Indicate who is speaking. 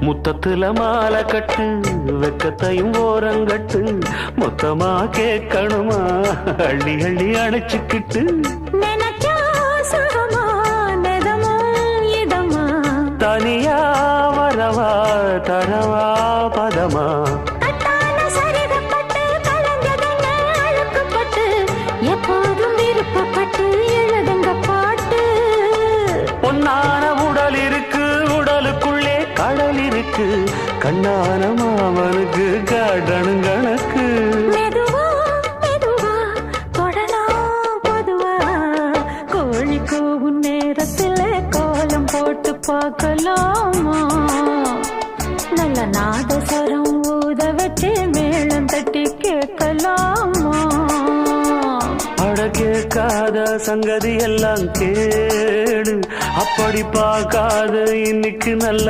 Speaker 1: முத்தத்துல மாலை கட்டு வெக்கத்தையும் ஓரங்கட்டு மொத்தமா கேட்கணுமா அள்ளி அள்ளி அணைச்சுக்கிட்டு தனியா வரவா தரவா பதமா
Speaker 2: எப்போதும் விருப்பப்பட்டு எழுதுங்க பாட்டு
Speaker 1: பொன்னான உடல் இருக்கு உடலுக்குள்ளே கடல் இருக்கு கண்ணான மாமனுக்கு காட்டணும் கணக்கு
Speaker 2: மெதுவா மெதுவா தொடலாம் பொதுவா கோழி கூவும் நேரத்தில் கோலம் போட்டு பார்க்கலாமா நல்ல நாதஸ்வரம் ஊத வச்சு மேளம் தட்டி கேட்கலாமா
Speaker 1: அட கேட்காத சங்கதி எல்லாம் கேடு அப்படி பார்க்காத இன்னைக்கு நல்ல